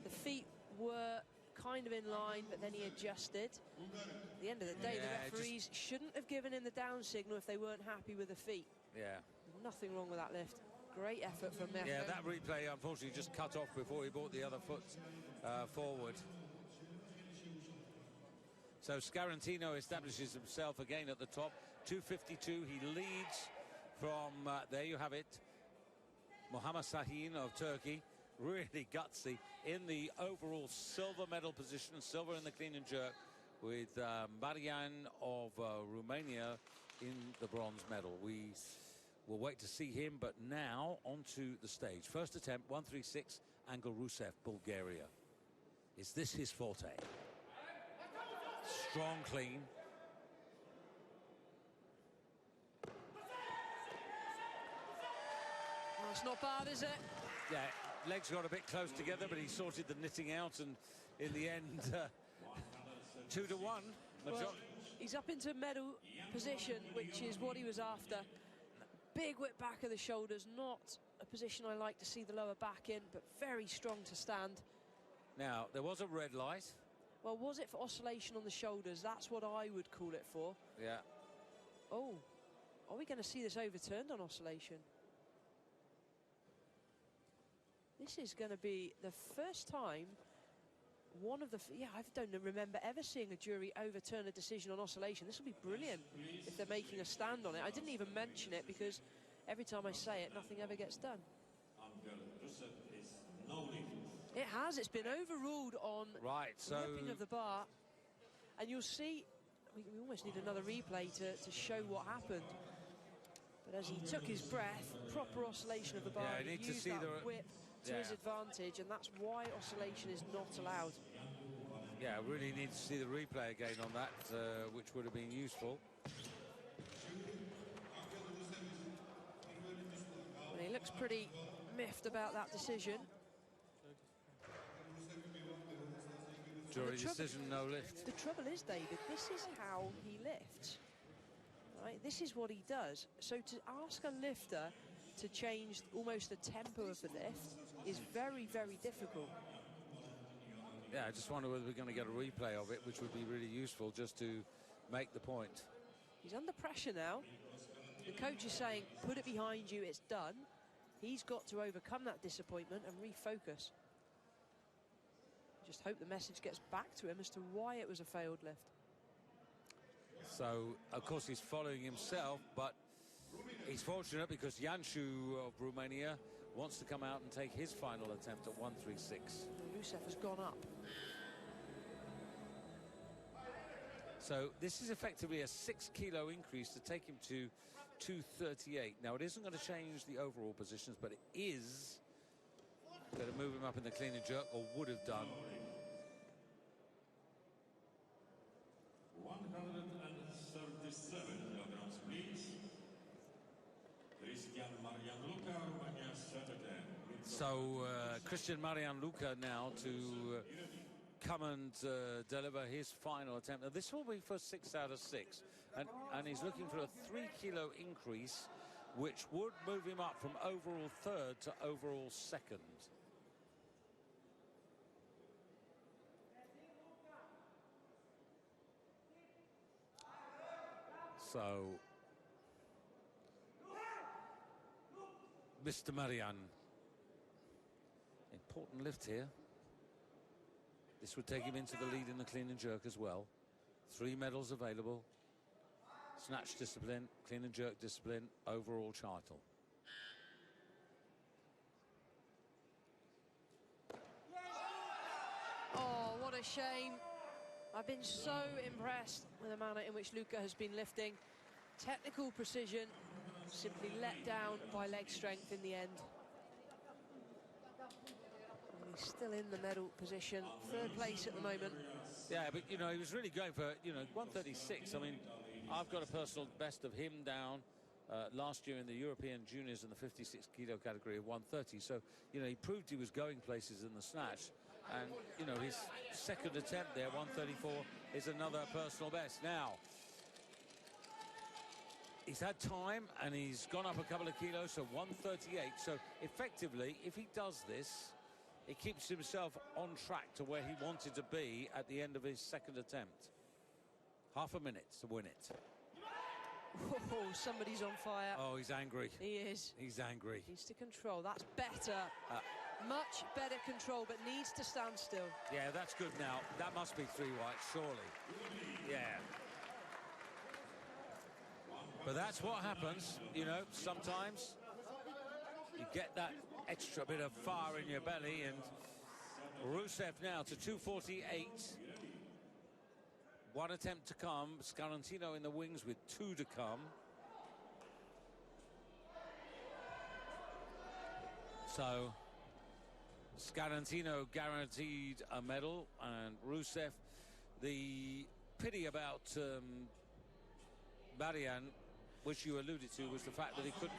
The feet were kind of in line, but then he adjusted. At the end of the day, the referees shouldn't have given him the down signal if they weren't happy with the feet. Yeah. Nothing wrong with that lift. Great effort from Mecca. Yeah, that replay unfortunately just cut off before he brought the other foot forward. So Scarantino establishes himself again at the top. 252, he leads from, there you have it, Muhammad Sahin of Turkey. Really gutsy in the overall silver medal position, silver in the clean and jerk, with Marian of Romania in the bronze medal. We will wait to see him, but now onto the stage. First attempt, 136, Angel Rusev, Bulgaria. Is this his forte? Strong clean. That's not bad, is it? Yeah, legs got a bit close together, but he sorted the knitting out, and in the end, 2-1. Well, he's up into medal position, which is what he was after. Big whip back of the shoulders, not a position I like to see the lower back in, but very strong to stand. Now, there was a red light. Well, was it for oscillation on the shoulders? That's what I would call it for. Yeah. Oh, are we going to see this overturned on oscillation? This is going to be the first time one of the... Yeah, I don't remember ever seeing a jury overturn a decision on oscillation. This will be brilliant if they're making a stand on it. I didn't even mention it because every time I say it, nothing ever gets done. It has. It's been overruled on ripping of the bar. And you'll see... We almost need another replay to show what happened. But as he took his breath, proper oscillation of the bar, yeah, he used that whip to his advantage, and that's why oscillation is not allowed. Yeah, really need to see the replay again on that, which would have been useful. And he looks pretty miffed about that decision. Jury decision, no lift. The trouble is, David, this is how he lifts. Right? This is what he does. So to ask a lifter to change almost the tempo of the lift is very, very difficult. Yeah, I just wonder whether we're going to get a replay of it, which would be really useful just to make the point. He's under pressure now. The coach is saying, put it behind you, it's done. He's got to overcome that disappointment and refocus. Just hope the message gets back to him as to why it was a failed lift. So, of course, he's following himself, but he's fortunate because Yanshu of Romania wants to come out and take his final attempt at 136. Rusev has gone up. So this is effectively a 6-kilo increase to take him to 238. Now, it isn't going to change the overall positions, but it is going to move him up in the clean and jerk, or would have done. 137 kilograms, please. Christian Marian Luca, Romania, Saturday. So Christian Marian Luca now to come and deliver his final attempt. Now, this will be for 6 out of 6, and he's looking for a 3-kilo increase, which would move him up from overall third to overall second. So, Mr. Marian, important lift here. This would take him into the lead in the clean and jerk as well. 3 medals available. Snatch discipline, clean and jerk discipline, overall title. Oh, what a shame. I've been so impressed with the manner in which Luca has been lifting. Technical precision, Simply let down by leg strength in the end. And he's still in the medal position, 3rd place at the moment. Yeah, but, you know, he was really going for, you know, 136. I mean, I've got a personal best of him down last year in the European Juniors in the 56 kilo category of 130. So, you know, he proved he was going places in the snatch. And, you know, his 2nd attempt there, 134, is another personal best. Now, he's had time and he's gone up a couple of kilos, so 138. So, effectively, if he does this, he keeps himself on track to where he wanted to be at the end of his 2nd attempt. Half a minute to win it. Oh, somebody's on fire. Oh, he's angry. He is. He's angry. Needs to control. That's better. Much better control, but needs to stand still. Yeah, that's good now. That must be 3 white, surely. Yeah. But that's what happens, you know, sometimes you get that extra bit of fire in your belly, and Rusev now to 248. 1 attempt to come. Scarantino in the wings with 2 to come. So Scarantino guaranteed a medal, and Rusev, the pity about Marian, which you alluded to, was the fact that he couldn't.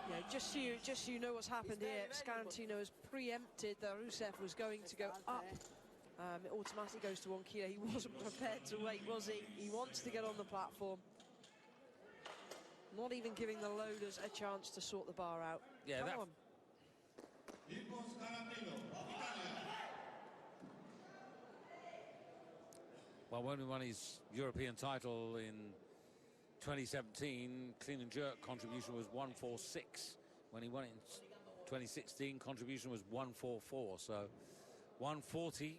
Yeah, just so you know what's happened here, Scarantino has preempted that Rusev was going to go up. It automatically goes to 1 kilo. He wasn't prepared to wait, was he? He wants to get on the platform. Not even giving the loaders a chance to sort the bar out. Yeah, Come that. on. Well, when he won his European title in 2017, clean and jerk contribution was 146. When he won it in 2016, contribution was 144. So 140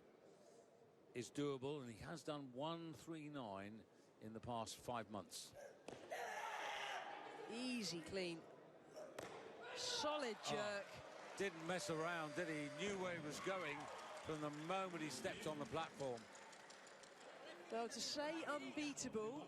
is doable, and he has done 139 in the past 5 months. Easy clean. Solid jerk. Didn't mess around, did he? Knew where he was going from the moment he stepped on the platform. Well, to say unbeatable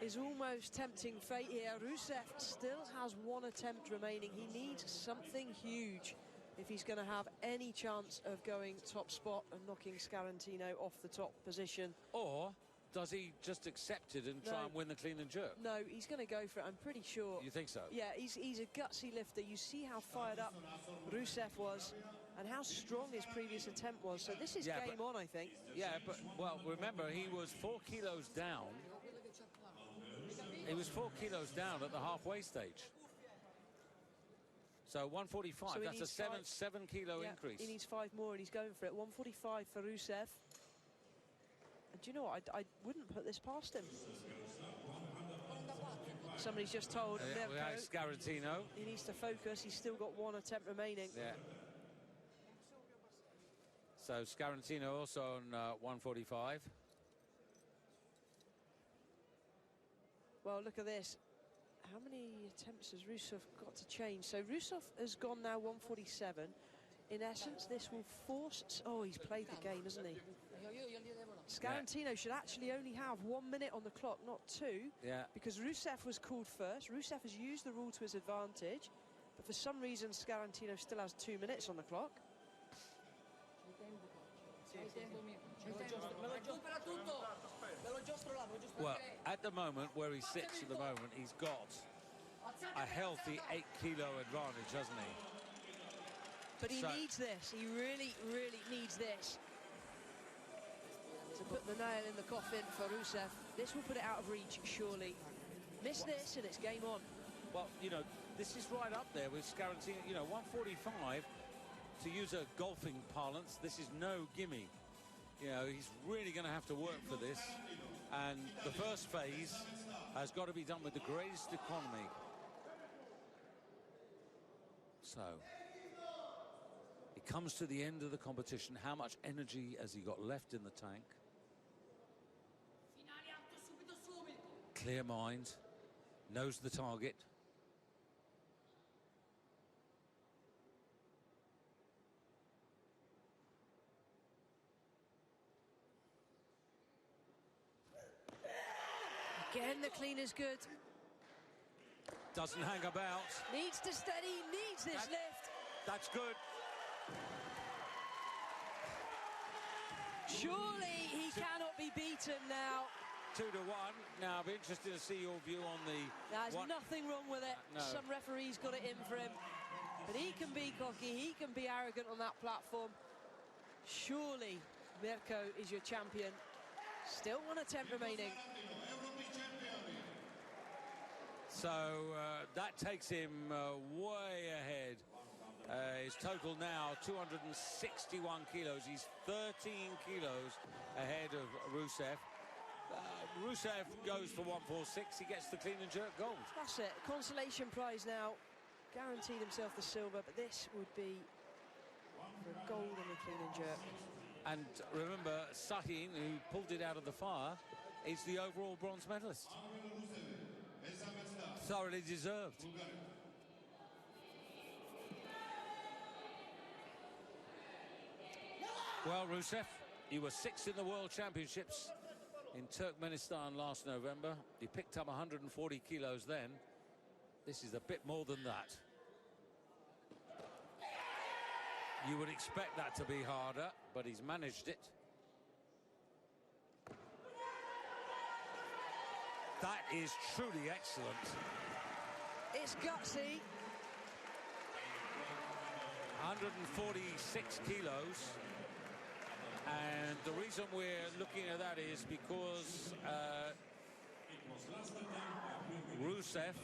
is almost tempting fate here. Rusev still has 1 attempt remaining. He needs something huge if he's going to have any chance of going top spot and knocking Scarantino off the top position. Or does he just accept it and try and win the clean and jerk? No, he's going to go for it, I'm pretty sure. You think so? Yeah, he's a gutsy lifter. You see how fired up Rusev was and how strong his previous attempt was. So this is game on, I think. Yeah, but, well, remember, he was 4 kilos down. He was 4 kilos down at the halfway stage. So 145, so that's a 7 kilo increase. He needs 5 more, and he's going for it. 145 for Rusev. And do you know what? I wouldn't put this past him. Somebody's just told Mirko Scarantino. he needs to focus. He's still got 1 attempt remaining. Yeah. So Scarantino also on 145. Well, look at this. How many attempts has Rusev got to change? So Rusev has gone now 147. In essence, this will force... Oh, he's played the game, hasn't he? Scarantino should actually only have 1 minute on the clock, not 2. Yeah. Because Rusev was called first. Rusev has used the rule to his advantage. But for some reason, Scarantino still has 2 minutes on the clock. Well, at the moment, where he sits at the moment, he's got a healthy 8 kilo advantage, hasn't he? But he needs this. He really, really needs this to put the nail in the coffin for Rusev. This will put it out of reach, surely. Miss this and it's game on. Well, you know, this is right up there with Scarantino. You know, 145, to use a golfing parlance, this is no gimme. You know, he's really going to have to work for this. And the first phase has got to be done with the greatest economy. So, it comes to the end of the competition. How much energy has he got left in the tank? Clear mind, knows the target. Again, the clean is good. doesn't hang about. Needs to steady, needs this lift. That's good. Surely he cannot be beaten now. 2-1. Now, I'll be interested to see your view on the... There's nothing wrong with it. No. Some referees got it in for him. But he can be cocky, he can be arrogant on that platform. Surely Mirko is your champion. Still 1 attempt remaining. So that takes him way ahead. His total now 261 kilos. He's 13 kilos ahead of Rusev. Rusev goes for 146. He gets the clean and jerk gold. That's it. Consolation prize now. Guaranteed himself the silver, but this would be for gold on the clean and jerk. And remember, Sahin, who pulled it out of the fire, is the overall bronze medalist. Thoroughly deserved. Well, Rusev, you were 6th in the World Championships in Turkmenistan last November. You picked up 140 kilos then. This is a bit more than that. You would expect that to be harder, but he's managed it. That is truly excellent. It's gutsy. 146 kilos. And the reason we're looking at that is because Rusev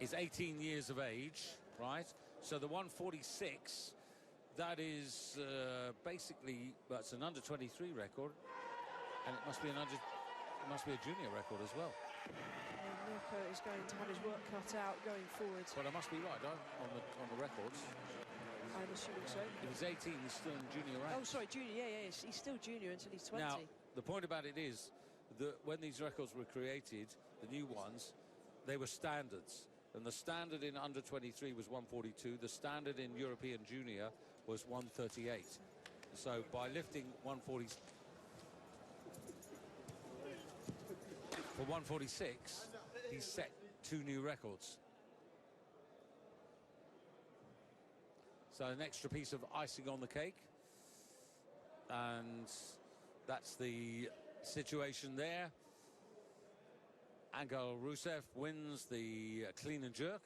is 18 years of age, right? So the 146, that is basically, that's an under 23 record, and it must be a junior record as well. Mirko is going to have his work cut out going forward. But I must be right on the records. I'm assuming so. If he's 18, he's still in junior ranks. Oh, sorry, junior. Yeah, he's still junior until he's 20. Now, the point about it is that when these records were created, the new ones, they were standards. And the standard in under 23 was 142. The standard in European junior was 138. So by lifting 140 for 146, he's set 2 new records. So an extra piece of icing on the cake. And that's the situation there. Angel Rusev wins the clean and jerk.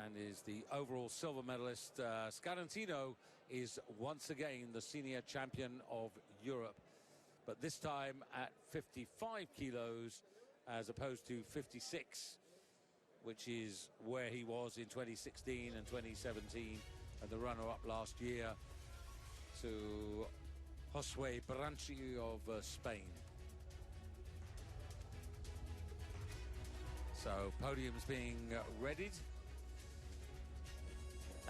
And is the overall silver medalist. Scarantino is once again the senior champion of Europe. But this time at 55 kilos as opposed to 56. Which is where he was in 2016 and 2017 and the runner-up last year to Josue Branchi of Spain. So podium's being readied.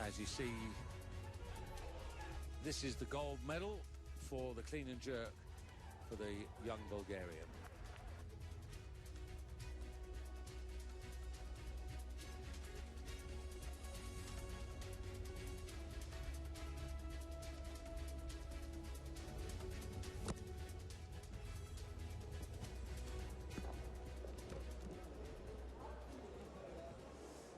As you see, this is the gold medal for the clean and jerk for the young Bulgarian.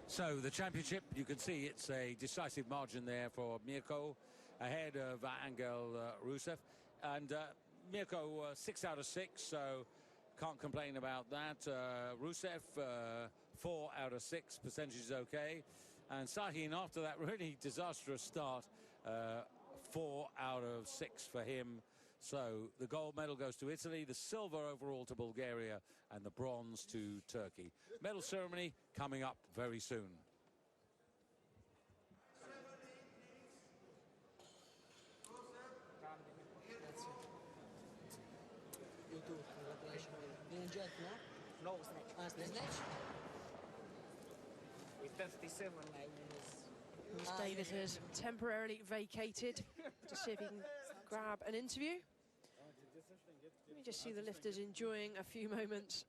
So the championship, you can see it's a decisive margin there for Mirko, ahead of Angel Rusev. And Mirko 6 out of 6, so can't complain about that. Rusev 4 out of 6, percentage is okay. And Sahin, after that really disastrous start, 4 out of 6 for him. So the gold medal goes to Italy, the silver overall to Bulgaria, and the bronze to Turkey. Medal ceremony coming up very soon. No, it's next. With 57 As David has temporarily vacated to see if he can grab an interview. Let me just see the lifters enjoying a few moments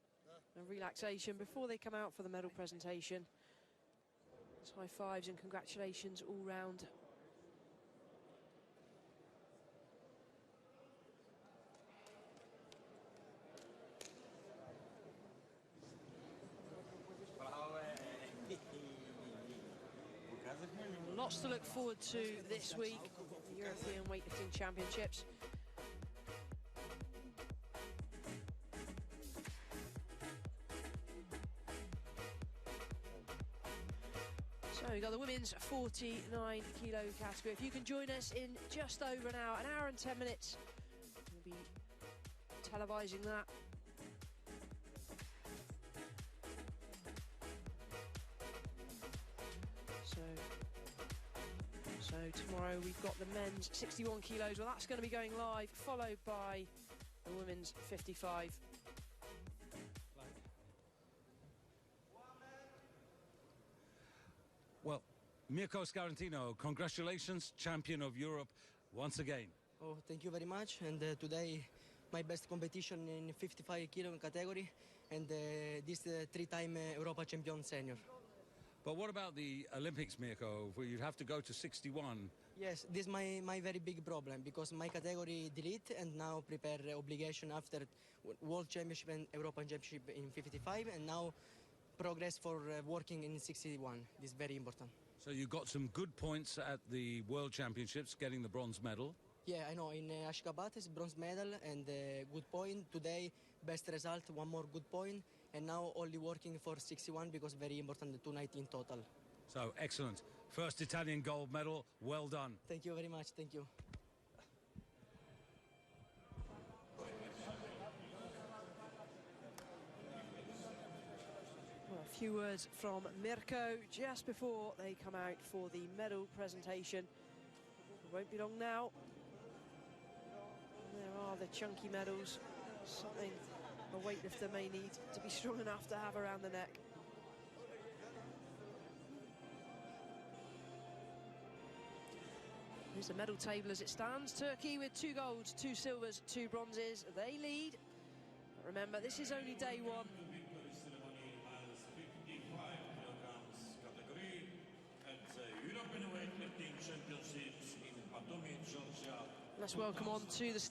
of relaxation before they come out for the medal presentation. It's high fives and congratulations all round. Lots to look forward to this week, the European Weightlifting Championships. So we've got the women's 49 kilo category. If you can join us in just over an hour and 10 minutes, we'll be televising that. So tomorrow we've got the men's 61 kilos. Well, that's going to be going live, followed by the women's 55. Well, Mirko Scarantino, congratulations, champion of Europe once again. Oh, thank you very much. And today, my best competition in 55 kilo category, and this three-time Europa champion senior. But what about the Olympics, Mirko, where you'd have to go to 61? Yes, this is my very big problem, because my category delete and now prepare obligation after World Championship and European Championship in 55, and now progress for working in 61. This is very important. So you got some good points at the World Championships, getting the bronze medal. Yeah, I know. In Ashgabat is bronze medal and good point. Today, best result, one more good point. And now only working for 61 because very important, the 219 total. So excellent. First Italian gold medal. Well done. Thank you very much. Thank you. Well, a few words from Mirko just before they come out for the medal presentation. It won't be long now. There are the chunky medals, something a weightlifter may need to be strong enough to have around the neck. Here's the medal table as it stands. Turkey with 2 golds, 2 silvers, 2 bronzes. They lead. But remember, this is only day one. Let's welcome on to the stage